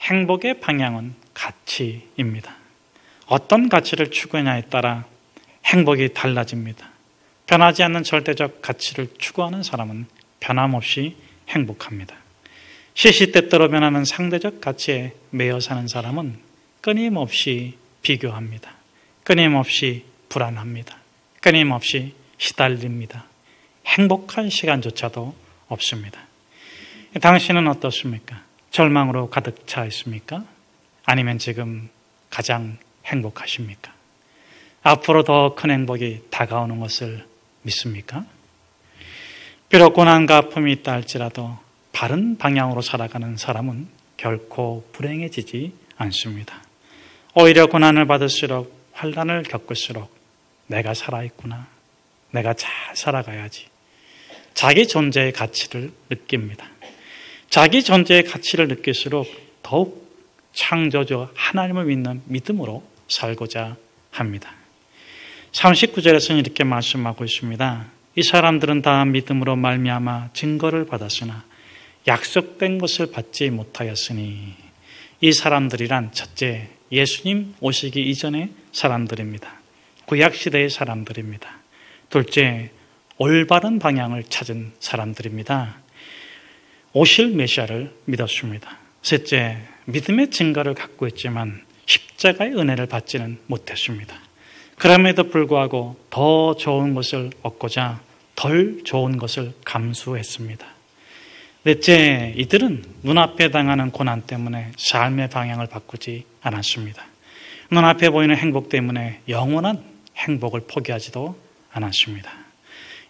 행복의 방향은 가치입니다. 어떤 가치를 추구하냐에 따라 행복이 달라집니다. 변하지 않는 절대적 가치를 추구하는 사람은 변함없이 행복합니다. 시시때때로 변하는 상대적 가치에 매여 사는 사람은 끊임없이 비교합니다. 끊임없이 불안합니다. 끊임없이 시달립니다. 행복한 시간조차도 없습니다. 당신은 어떻습니까? 절망으로 가득 차 있습니까? 아니면 지금 가장 행복하십니까? 앞으로 더 큰 행복이 다가오는 것을 믿습니까? 비록 고난과 아픔이 있다 할지라도 바른 방향으로 살아가는 사람은 결코 불행해지지 않습니다. 오히려 고난을 받을수록, 환난을 겪을수록 내가 살아있구나, 내가 잘 살아가야지, 자기 존재의 가치를 느낍니다. 자기 존재의 가치를 느낄수록 더욱 창조주 하나님을 믿는 믿음으로 살고자 합니다. 39절에서는 이렇게 말씀하고 있습니다. 이 사람들은 다 믿음으로 말미암아 증거를 받았으나 약속된 것을 받지 못하였으니, 이 사람들이란 첫째, 예수님 오시기 이전의 사람들입니다. 구약시대의 사람들입니다. 둘째, 올바른 방향을 찾은 사람들입니다. 오실 메시아를 믿었습니다. 셋째, 믿음의 증거를 갖고 있지만 십자가의 은혜를 받지는 못했습니다. 그럼에도 불구하고 더 좋은 것을 얻고자 덜 좋은 것을 감수했습니다. 넷째, 이들은 눈앞에 당하는 고난 때문에 삶의 방향을 바꾸지 않았습니다. 눈앞에 보이는 행복 때문에 영원한 행복을 포기하지도 않았습니다.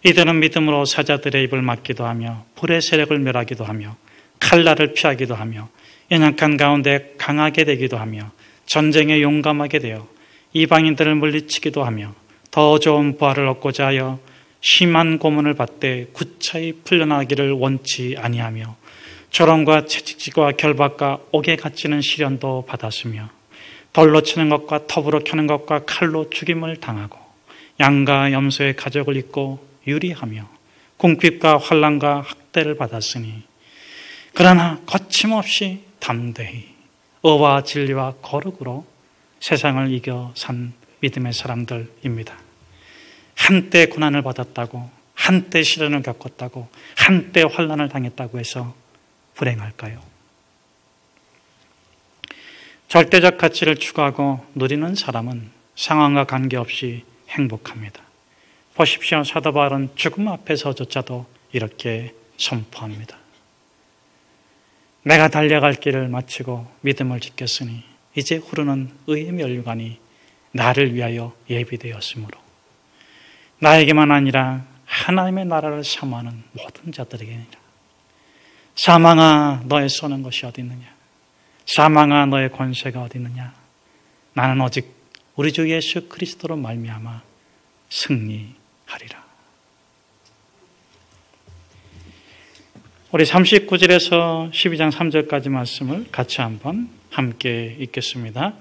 이들은 믿음으로 사자들의 입을 막기도 하며 불의 세력을 멸하기도 하며 칼날을 피하기도 하며 연약한 가운데 강하게 되기도 하며 전쟁에 용감하게 되어 이방인들을 물리치기도 하며 더 좋은 부활을 얻고자 하여 심한 고문을 받되 구차히 풀려나기를 원치 아니하며 조롱과 채찍질과 결박과 옥에 갇히는 시련도 받았으며 돌로 치는 것과 톱으로 켜는 것과 칼로 죽임을 당하고 양과 염소의 가죽을 입고 유리하며 궁핍과 환난과 학대를 받았으니, 그러나 거침없이 담대히 의와 진리와 거룩으로 세상을 이겨 산 믿음의 사람들입니다. 한때 고난을 받았다고, 한때 시련을 겪었다고, 한때 환난을 당했다고 해서 불행할까요? 절대적 가치를 추구하고 누리는 사람은 상황과 관계없이 행복합니다. 보십시오. 사도 바울은 죽음 앞에서조차도 이렇게 선포합니다. 내가 달려갈 길을 마치고 믿음을 지켰으니 이제 후르는 의의 멸류관이 나를 위하여 예비되었으므로 나에게만 아니라 하나님의 나라를 사모하는 모든 자들에게니라. 사망아, 너의 쏘는 것이 어디 있느냐? 사망아, 너의 권세가 어디 있느냐? 나는 오직 우리 주 예수 그리스도로 말미암아 승리하리라. 우리 39절에서 12장 3절까지 말씀을 같이 한번 함께 읽겠습니다.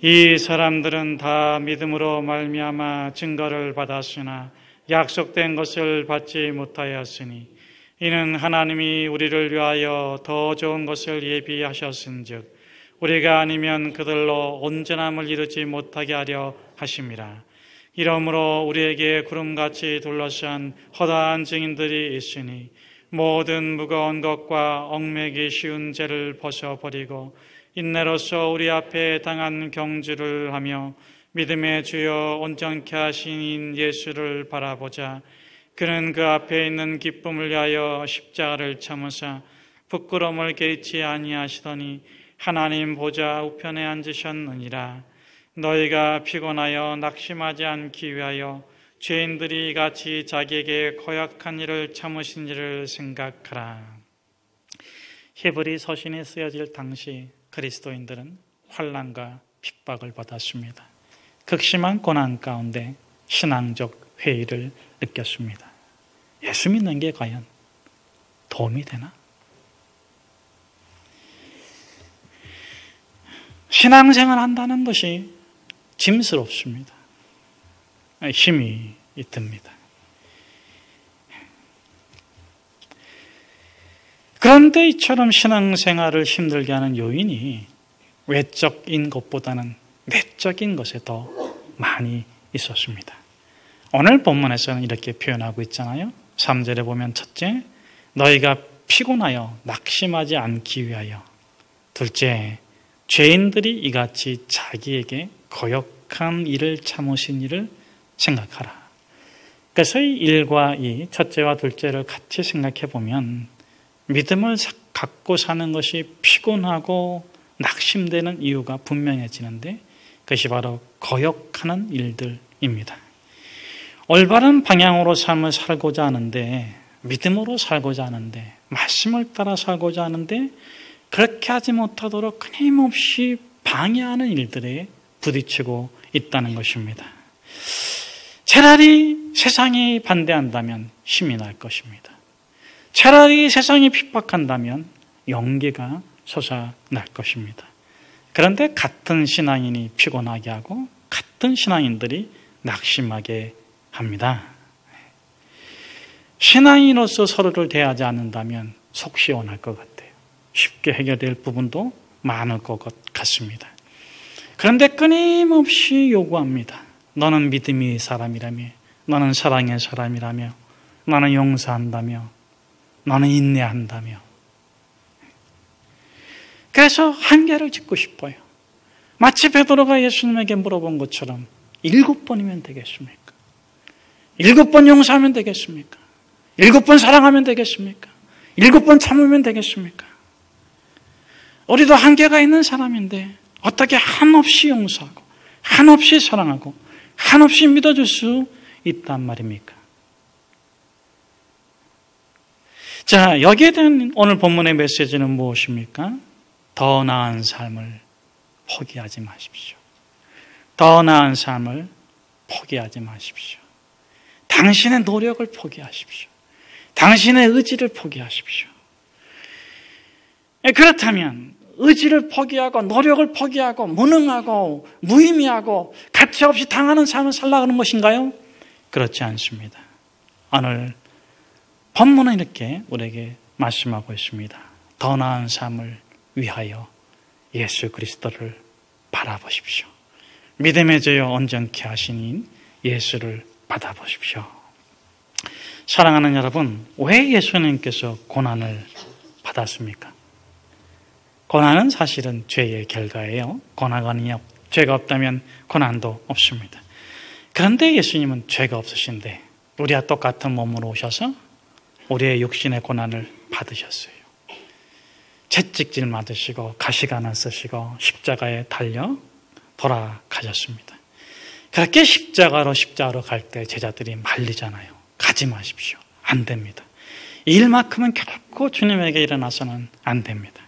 이 사람들은 다 믿음으로 말미암아 증거를 받았으나 약속된 것을 받지 못하였으니, 이는 하나님이 우리를 위하여 더 좋은 것을 예비하셨은즉 우리가 아니면 그들로 온전함을 이루지 못하게 하려 하심이라. 이러므로 우리에게 구름같이 둘러싼 허다한 증인들이 있으니 모든 무거운 것과 얽매기 쉬운 죄를 벗어버리고 인내로서 우리 앞에 당한 경주를 하며 믿음의 주여 온전케 하신 예수를 바라보자. 그는 그 앞에 있는 기쁨을 위하여 십자가를 참으사 부끄러움을 개의치 아니하시더니 하나님 보좌 우편에 앉으셨느니라. 너희가 피곤하여 낙심하지 않기 위하여 죄인들이 같이 자기에게 고약한 일을 참으신 일을 생각하라. 히브리 서신이 쓰여질 당시 그리스도인들은 환난과 핍박을 받았습니다. 극심한 고난 가운데 신앙적 회의를 느꼈습니다. 예수 믿는 게 과연 도움이 되나? 신앙생활 한다는 것이 짐스럽습니다. 힘이 듭니다. 그런데 이처럼 신앙생활을 힘들게 하는 요인이 외적인 것보다는 내적인 것에 더 많이 있었습니다. 오늘 본문에서는 이렇게 표현하고 있잖아요. 3절에 보면 첫째, 너희가 피곤하여 낙심하지 않기 위하여. 둘째, 죄인들이 이같이 자기에게 거역한 일을 참으신 일을 생각하라. 그래서 이 1과 2, 첫째와 둘째를 같이 생각해 보면 믿음을 갖고 사는 것이 피곤하고 낙심되는 이유가 분명해지는데 그것이 바로 거역하는 일들입니다. 올바른 방향으로 삶을 살고자 하는데, 믿음으로 살고자 하는데, 말씀을 따라 살고자 하는데 그렇게 하지 못하도록 끊임없이 방해하는 일들에 부딪히고 있다는 것입니다. 차라리 세상이 반대한다면 힘이 날 것입니다. 차라리 세상이 핍박한다면 용기가 솟아날 것입니다. 그런데 같은 신앙인이 피곤하게 하고 같은 신앙인들이 낙심하게 합니다. 신앙인으로서 서로를 대하지 않는다면 속 시원할 것 같아요. 쉽게 해결될 부분도 많을 것 같습니다. 그런데 끊임없이 요구합니다. 너는 믿음의 사람이라며, 너는 사랑의 사람이라며, 너는 용서한다며, 너는 인내한다며. 그래서 한계를 짓고 싶어요. 마치 베드로가 예수님에게 물어본 것처럼 7번이면 되겠습니까? 7번 용서하면 되겠습니까? 7번 사랑하면 되겠습니까? 7번 참으면 되겠습니까? 우리도 한계가 있는 사람인데 어떻게 한없이 용서하고 한없이 사랑하고 한없이 믿어줄 수 있단 말입니까? 자, 여기에 대한 오늘 본문의 메시지는 무엇입니까? 더 나은 삶을 포기하지 마십시오. 더 나은 삶을 포기하지 마십시오. 당신의 노력을 포기하십시오. 당신의 의지를 포기하십시오. 그렇다면 의지를 포기하고 노력을 포기하고 무능하고 무의미하고 가치없이 당하는 삶을 살라고 하는 것인가요? 그렇지 않습니다. 오늘 본문은 이렇게 우리에게 말씀하고 있습니다. 더 나은 삶을 위하여 예수 그리스도를 바라보십시오. 믿음의 죄여 온전케 하시니 예수를 받아보십시오. 사랑하는 여러분, 왜 예수님께서 고난을 받았습니까? 고난은 사실은 죄의 결과예요. 죄가 없다면 고난도 없습니다. 그런데 예수님은 죄가 없으신데 우리와 똑같은 몸으로 오셔서 우리의 육신의 고난을 받으셨어요. 채찍질 맞으시고 가시관을 쓰시고 십자가에 달려 돌아가셨습니다. 그렇게 십자가로 갈 때 제자들이 말리잖아요. 가지 마십시오. 안 됩니다. 이 일만큼은 결코 주님에게 일어나서는 안 됩니다.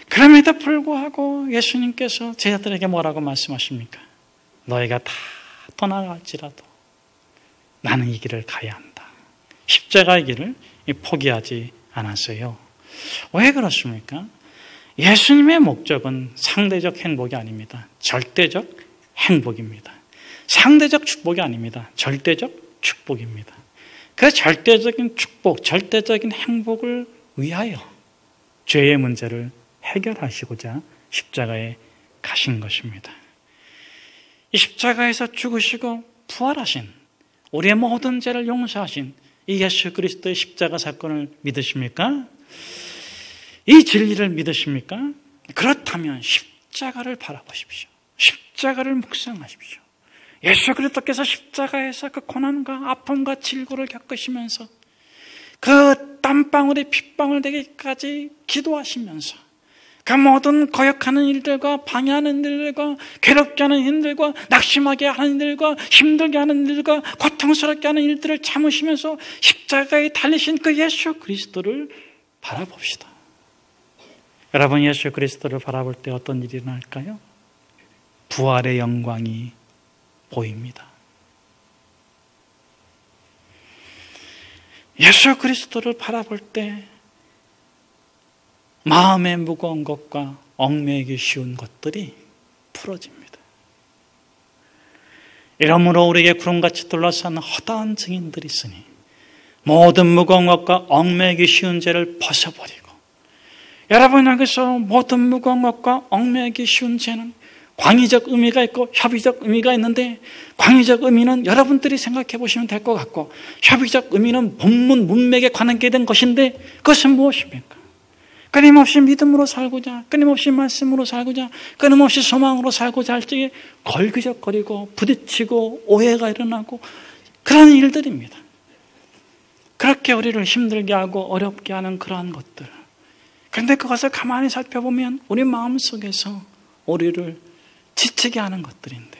그럼에도 불구하고 예수님께서 제자들에게 뭐라고 말씀하십니까? 너희가 다 떠나갈지라도 나는 이 길을 가야 한다. 십자가의 길을 포기하지 않았어요. 왜 그렇습니까? 예수님의 목적은 상대적 행복이 아닙니다. 절대적 행복입니다. 상대적 축복이 아닙니다. 절대적 축복입니다. 그 절대적인 축복, 절대적인 행복을 위하여 죄의 문제를 해결하시고자 십자가에 가신 것입니다. 이 십자가에서 죽으시고 부활하신, 우리의 모든 죄를 용서하신 이 예수 그리스도의 십자가 사건을 믿으십니까? 이 진리를 믿으십니까? 그렇다면 십자가를 바라보십시오. 십자가를 묵상하십시오. 예수 그리스도께서 십자가에서 그 고난과 아픔과 질고를 겪으시면서 그 땀방울이 핏방울 되기까지 기도하시면서 그 모든 거역하는 일들과 방해하는 일들과 괴롭게 하는 일들과 낙심하게 하는 일들과 힘들게 하는 일들과 고통스럽게 하는 일들을 참으시면서 십자가에 달리신 그 예수 그리스도를 바라봅시다. 여러분, 예수 그리스도를 바라볼 때 어떤 일이 일어날까요? 부활의 영광이 보입니다. 예수 그리스도를 바라볼 때 마음에 무거운 것과 얽매이기 쉬운 것들이 풀어집니다. 이러므로 우리에게 구름같이 둘러싼 허다한 증인들이 있으니 모든 무거운 것과 얽매이기 쉬운 죄를 벗어버리고, 여러분에게서 모든 무거운 것과 얽매이기 쉬운 죄는 광의적 의미가 있고 협의적 의미가 있는데, 광의적 의미는 여러분들이 생각해 보시면 될 것 같고, 협의적 의미는 본문 문맥에 관계된 것인데, 그것은 무엇입니까? 끊임없이 믿음으로 살고자, 끊임없이 말씀으로 살고자, 끊임없이 소망으로 살고자 할 적에 걸기적거리고 부딪히고 오해가 일어나고 그런 일들입니다. 그렇게 우리를 힘들게 하고 어렵게 하는 그러한 것들. 그런데 그것을 가만히 살펴보면 우리 마음속에서 우리를 지치게 하는 것들인데,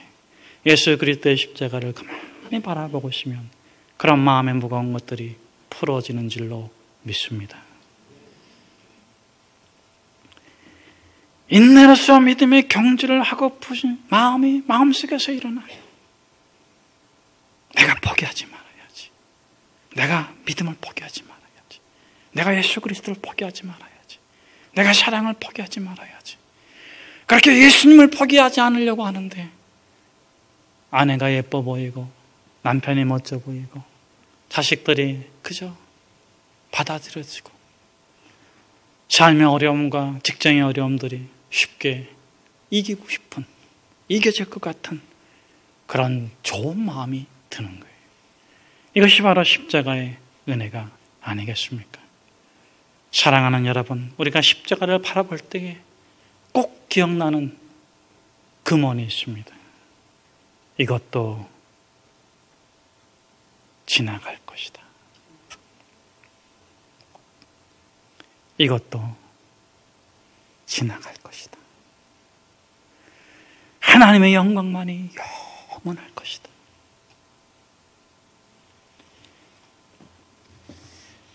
예수 그리스도의 십자가를 가만히 바라보시면 그런 마음의 무거운 것들이 풀어지는 줄로 믿습니다. 인내로서 믿음의 경주를 하고픈 마음이 마음속에서 일어나요. 내가 포기하지 말아야지. 내가 믿음을 포기하지 말아야지. 내가 예수 그리스도를 포기하지 말아야지. 내가 사랑을 포기하지 말아야지. 그렇게 예수님을 포기하지 않으려고 하는데, 아내가 예뻐 보이고 남편이 멋져 보이고 자식들이 그저 받아들여지고 삶의 어려움과 직장의 어려움들이 쉽게 이기고 싶은, 이겨질 것 같은 그런 좋은 마음이 드는 거예요. 이것이 바로 십자가의 은혜가 아니겠습니까? 사랑하는 여러분, 우리가 십자가를 바라볼 때에 꼭 기억나는 금언이 있습니다. 이것도 지나갈 것이다. 이것도 지나갈 것이다. 하나님의 영광만이 영원할 것이다.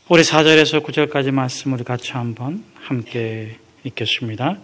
우리 4절에서 9절까지 말씀을 같이 한번 함께 읽겠습니다.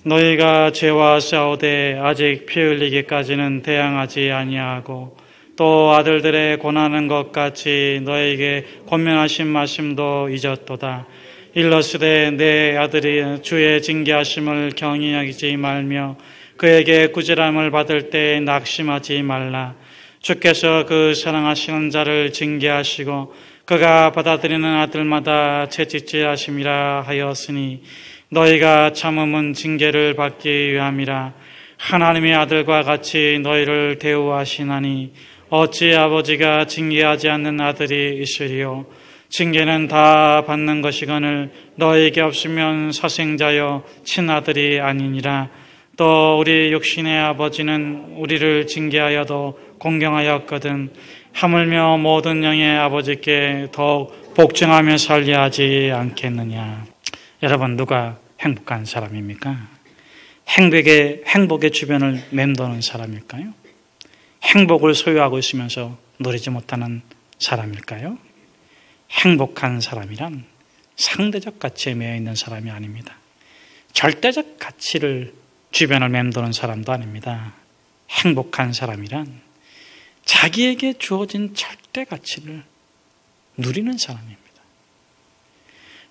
너희가 죄와 싸우되 아직 피 흘리기까지는 대항하지 아니하고, 또 아들들의 권하는 것 같이 너에게 권면하신 말씀도 잊었도다. 일러스되 내 아들이 주의 징계하심을 경히 여기지 말며 그에게 꾸지람을 받을 때 낙심하지 말라. 주께서 그 사랑하시는 자를 징계하시고 그가 받아들이는 아들마다 채찍질 하심이라 하였으니, 너희가 참음은 징계를 받기 위함이라. 하나님의 아들과 같이 너희를 대우하시나니 어찌 아버지가 징계하지 않는 아들이 있으리요. 징계는 다 받는 것이거늘 너희에게 없으면 사생자여 친아들이 아니니라. 또 우리 육신의 아버지는 우리를 징계하여도 공경하였거든 하물며 모든 영의 아버지께 더욱 복종하며 살려 하지 않겠느냐. 여러분, 누가 행복한 사람입니까? 행복의 주변을 맴도는 사람일까요? 행복을 소유하고 있으면서 누리지 못하는 사람일까요? 행복한 사람이란 상대적 가치에 매여 있는 사람이 아닙니다. 절대적 가치를 주변을 맴도는 사람도 아닙니다. 행복한 사람이란 자기에게 주어진 절대 가치를 누리는 사람입니다.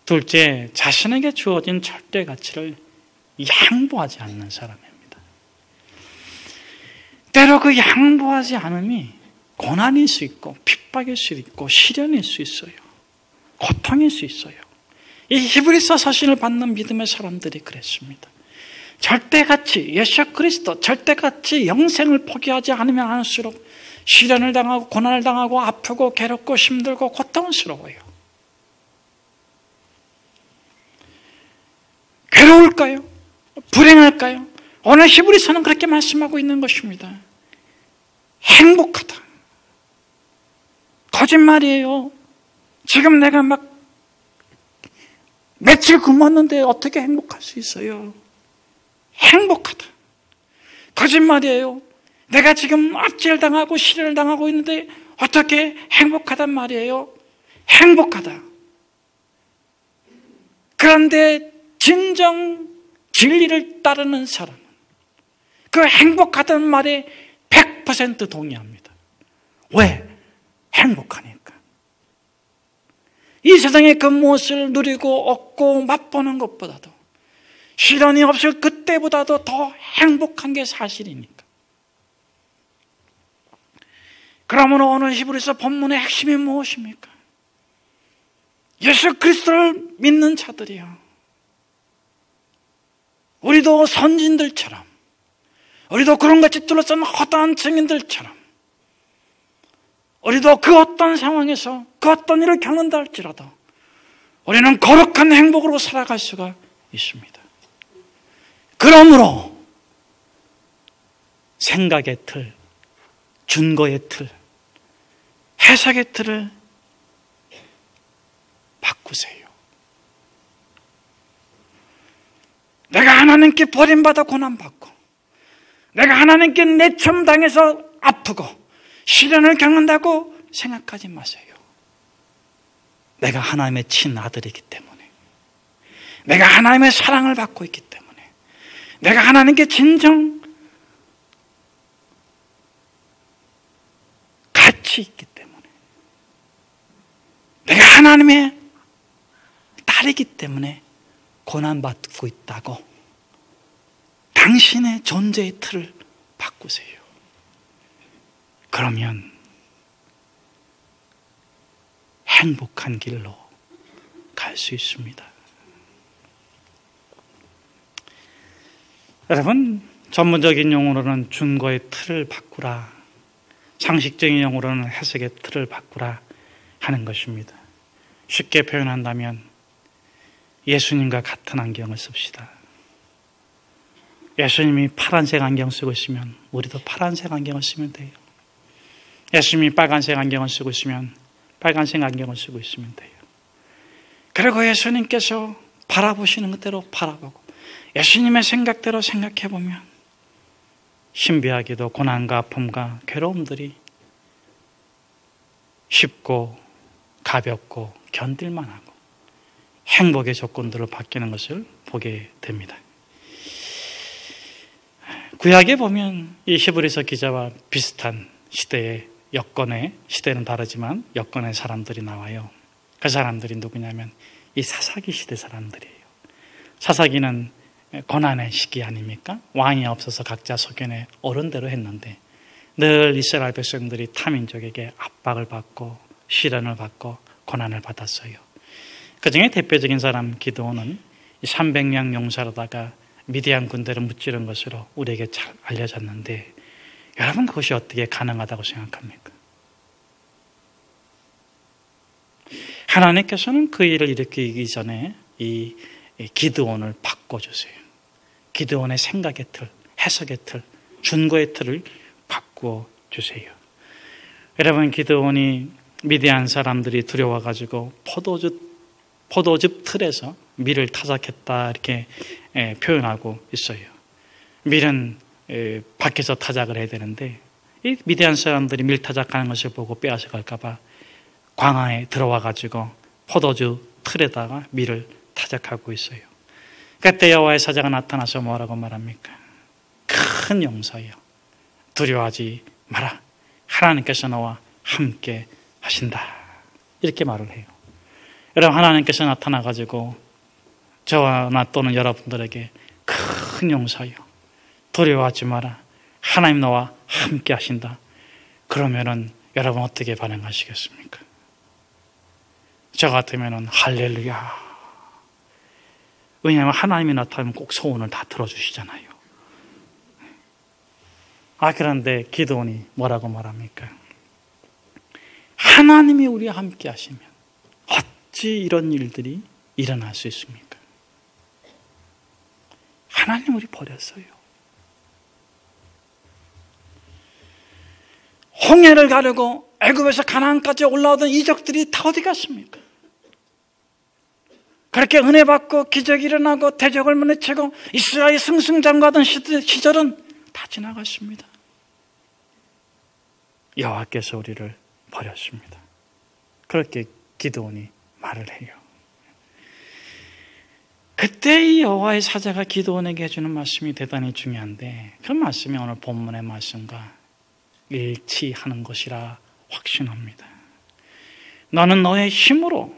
둘째, 자신에게 주어진 절대 가치를 양보하지 않는 사람입니다. 때로 그 양보하지 않음이 고난일 수 있고 핍박일 수 있고 시련일 수 있어요. 고통일 수 있어요. 이 히브리서 서신을 받는 믿음의 사람들이 그랬습니다. 절대가치, 예수 그리스도, 절대가치 영생을 포기하지 않으면 않을수록 시련을 당하고 고난을 당하고 아프고 괴롭고 힘들고 고통스러워요. 괴로울까요? 불행할까요? 오늘 히브리서는 그렇게 말씀하고 있는 것입니다. 행복하다. 거짓말이에요. 지금 내가 막 며칠 굶었는데 어떻게 행복할 수 있어요? 행복하다. 거짓말이에요. 내가 지금 압제당하고 시련을 당하고 있는데 어떻게 행복하단 말이에요? 행복하다. 그런데 진정 진리를 따르는 사람은 그 행복하다는 말에 100% 동의합니다. 왜? 행복하니까. 이 세상의 그 무엇을 누리고 얻고 맛보는 것보다도 시련이 없을 그때보다도 더 행복한 게 사실이니까. 그러므로 오늘 히브리서 본문의 핵심이 무엇입니까? 예수 그리스도를 믿는 자들이요, 우리도 선진들처럼, 우리도 그런 같이 둘러싼 허다한 증인들처럼, 우리도 그 어떤 상황에서 그 어떤 일을 겪는다 할지라도 우리는 거룩한 행복으로 살아갈 수가 있습니다. 그러므로 생각의 틀, 준거의 틀, 해석의 틀을 바꾸세요. 내가 하나님께 버림받아 고난받고, 내가 하나님께 내점당해서 아프고 시련을 겪는다고 생각하지 마세요. 내가 하나님의 친아들이기 때문에, 내가 하나님의 사랑을 받고 있기 때문에, 내가 하나님께 진정 가치 있기 때문에, 내가 하나님의 딸이기 때문에 고난받고 있다고 당신의 존재의 틀을 바꾸세요. 그러면 행복한 길로 갈 수 있습니다. 여러분, 전문적인 용어로는 준거의 틀을 바꾸라, 상식적인 용어로는 해석의 틀을 바꾸라 하는 것입니다. 쉽게 표현한다면 예수님과 같은 안경을 씁시다. 예수님이 파란색 안경 쓰고 있으면 우리도 파란색 안경을 쓰면 돼요. 예수님이 빨간색 안경을 쓰고 있으면 빨간색 안경을 쓰고 있으면 돼요. 그리고 예수님께서 바라보시는 그대로 바라보고 예수님의 생각대로 생각해보면 신비하게도 고난과 아픔과 괴로움들이 쉽고 가볍고 견딜만하고 행복의 조건들로 바뀌는 것을 보게 됩니다. 구약에 보면 이 히브리서 기자와 비슷한 시대의 여건의, 시대는 다르지만 여건의 사람들이 나와요. 그 사람들이 누구냐면 이 사사기 시대 사람들이에요. 사사기는 고난의 시기 아닙니까? 왕이 없어서 각자 소견에 옳은 대로 했는데 늘 이스라엘 백성들이 타민족에게 압박을 받고 시련을 받고 고난을 받았어요. 그 중에 대표적인 사람 기드온은 300명 용사로다가 미디안 군대를 무찌른 것으로 우리에게 잘 알려졌는데, 여러분 그것이 어떻게 가능하다고 생각합니까? 하나님께서는 그 일을 일으키기 전에 이 기드온을 바꿔주세요. 기드온의 생각의 틀, 해석의 틀, 준거의 틀을 바꿔주세요. 여러분, 기드온이 미디안 사람들이 두려워가지고 포도즙 틀에서 밀을 타작했다 이렇게 표현하고 있어요. 밀은 밖에서 타작을 해야 되는데 이 미디안 사람들이 밀 타작하는 것을 보고 빼앗아 갈까봐 광야에 들어와가지고 포도즙 틀에다가 밀을 타작하고 있어요. 그때 여호와의 사자가 나타나서 뭐라고 말합니까? 큰 용사여, 두려워하지 마라. 하나님께서 너와 함께 하신다. 이렇게 말을 해요. 여러분, 하나님께서 나타나가지고 저와 나 또는 여러분들에게 큰 용사여, 두려워하지 마라. 하나님 너와 함께 하신다. 그러면은 여러분 어떻게 반응하시겠습니까? 저 같으면은 할렐루야. 왜냐하면 하나님이 나타나면 꼭 소원을 다 들어주시잖아요. 그런데 기드온이 뭐라고 말합니까? 하나님이 우리와 함께 하시면 어찌 이런 일들이 일어날 수 있습니까? 하나님 우리 버렸어요. 홍해를 가르고 애굽에서 가나안까지 올라오던 이적들이 다 어디 갔습니까? 그렇게 은혜 받고 기적이 일어나고 대적을 물리치고 이스라엘이 승승장구하던 시절은 다 지나갔습니다. 여호와께서 우리를 버렸습니다. 그렇게 기드온이 말을 해요. 그때 이 여호와의 사자가 기드온에게 해주는 말씀이 대단히 중요한데, 그 말씀이 오늘 본문의 말씀과 일치하는 것이라 확신합니다. 너는 너의 힘으로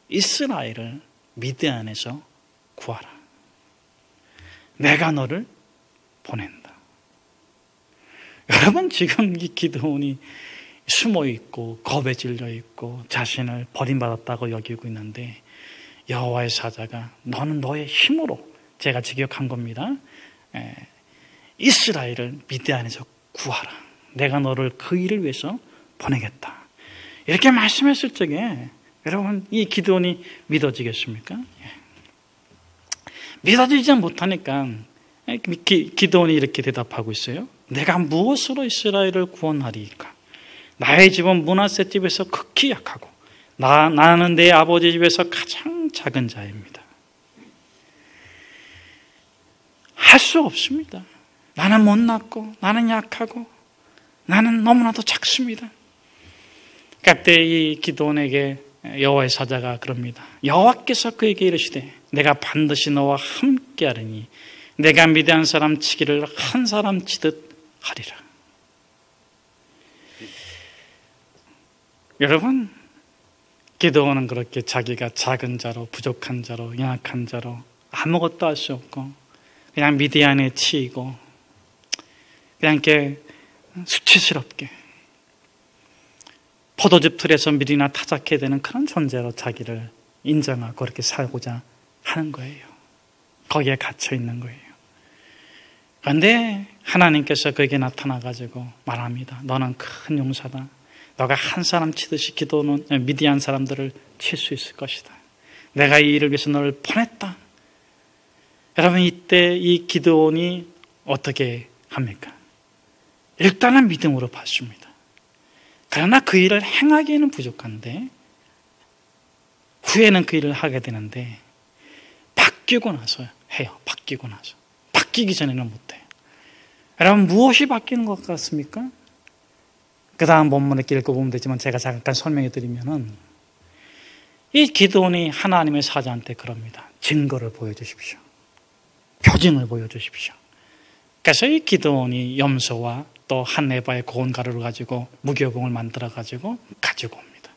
이스라엘을 미드안에서 구하라. 내가 너를 보낸다. 여러분, 지금 이 기드온이 숨어 있고 겁에 질려 있고 자신을 버림받았다고 여기고 있는데 여호와의 사자가 너는 너의 힘으로, 제가 직역한 겁니다, 이스라엘을 미디안에서 구하라. 내가 너를 그 일을 위해서 보내겠다. 이렇게 말씀했을 적에 여러분, 이 기드온이 믿어지겠습니까? 믿어지지 못하니까 기드온이 이렇게 대답하고 있어요. 내가 무엇으로 이스라엘을 구원하리이까? 나의 집은 므낫세 집에서 극히 약하고 나는 내 아버지 집에서 가장 작은 자입니다. 할 수 없습니다. 나는 못났고 나는 약하고 나는 너무나도 작습니다. 그때 이 기드온에게 여호와의 사자가 그럽니다. 여호와께서 그에게 이르시되 내가 반드시 너와 함께하리니 내가 미디안 사람 치기를 한 사람 치듯 하리라. 여러분, 기드온은 그렇게 자기가 작은 자로, 부족한 자로, 연약한 자로 아무것도 할 수 없고 그냥 미디안에 치이고 그냥 이렇게 수치스럽게 포도즙 틀에서 밀이나 타작해야 되는 그런 존재로 자기를 인정하고 그렇게 살고자 하는 거예요. 거기에 갇혀 있는 거예요. 그런데 하나님께서 그에게 나타나가지고 말합니다. 너는 큰 용사다. 너가 한 사람 치듯이 기도는 미디안 사람들을 칠 수 있을 것이다. 내가 이 일을 위해서 너를 보냈다. 여러분, 이때 이 기드온이 어떻게 합니까? 일단은 믿음으로 받습니다. 그러나 그 일을 행하기에는 부족한데 후에는 그 일을 하게 되는데 바뀌고 나서 해요. 바뀌고 나서. 바뀌기 전에는 못해요. 여러분, 무엇이 바뀌는 것 같습니까? 그 다음 본문에 읽어보면 되지만 제가 잠깐 설명해 드리면은 이 기드온이 하나님의 사자한테 그럽니다. 증거를 보여주십시오. 표징을 보여주십시오. 그래서 이 기드온이 염소와 또 한 에바의 고운 가루를 가지고 무교봉을 만들어 가지고 옵니다.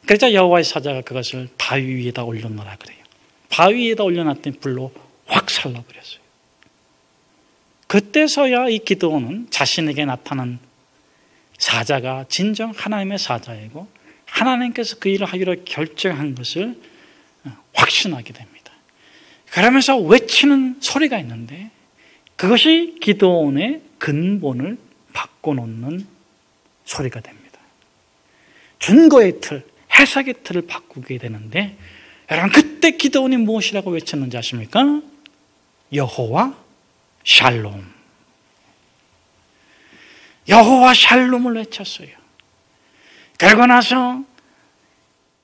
그래서 여호와의 사자가 그것을 바위 위에다 올려놓으라 그래요. 바위 위에다 올려놨더니 불로 확 살라버렸어요. 그때서야 이 기드온은 자신에게 나타난 사자가 진정 하나님의 사자이고 하나님께서 그 일을 하기로 결정한 것을 확신하게 됩니다. 그러면서 외치는 소리가 있는데 그것이 기드온의 근본을 바꿔놓는 소리가 됩니다. 준거의 틀, 해석의 틀을 바꾸게 되는데 여러분, 그때 기드온이 무엇이라고 외쳤는지 아십니까? 여호와 샬롬. 여호와 샬롬을 외쳤어요. 그러고 나서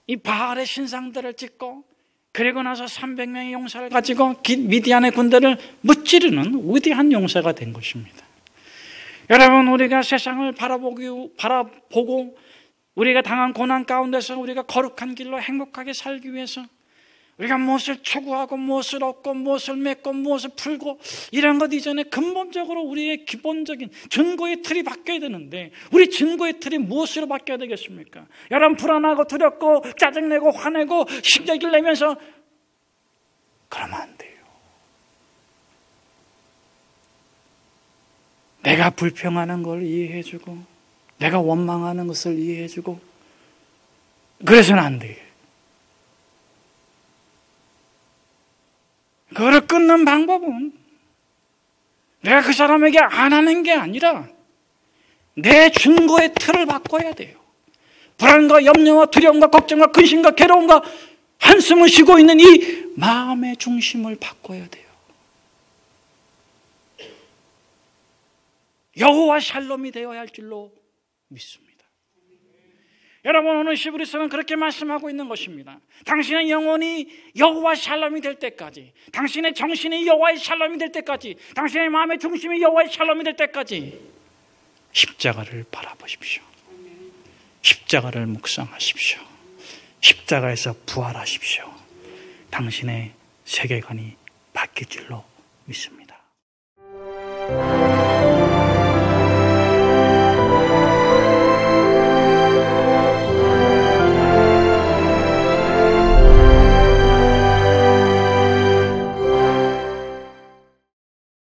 이 바알의 신상들을 짓고 그리고 나서 300명의 용사를 가지고 미디안의 군대를 무찌르는 위대한 용사가 된 것입니다. 여러분, 우리가 세상을 바라보고 우리가 당한 고난 가운데서 우리가 거룩한 길로 행복하게 살기 위해서 우리가 무엇을 추구하고 무엇을 얻고 무엇을 맺고 무엇을 풀고 이런 것 이전에 근본적으로 우리의 기본적인 증거의 틀이 바뀌어야 되는데 우리 증거의 틀이 무엇으로 바뀌어야 되겠습니까? 여러분, 불안하고 두렵고 짜증내고 화내고 심장을 내면서 그러면 안 돼요. 내가 불평하는 걸 이해해주고 내가 원망하는 것을 이해해주고 그래서는 안 돼요. 그거를 끊는 방법은 내가 그 사람에게 안 하는 게 아니라 내 증거의 틀을 바꿔야 돼요. 불안과 염려와 두려움과 걱정과 근심과 괴로움과 한숨을 쉬고 있는 이 마음의 중심을 바꿔야 돼요. 여호와 샬롬이 되어야 할 줄로 믿습니다. 여러분, 오늘 히브리서는 그렇게 말씀하고 있는 것입니다. 당신의 영혼이 여호와 샬롬이 될 때까지, 당신의 정신이 여호와의 샬롬이 될 때까지, 당신의 마음의 중심이 여호와의 샬롬이 될 때까지 십자가를 바라보십시오. 십자가를 묵상하십시오. 십자가에서 부활하십시오. 당신의 세계관이 바뀔 줄로 믿습니다.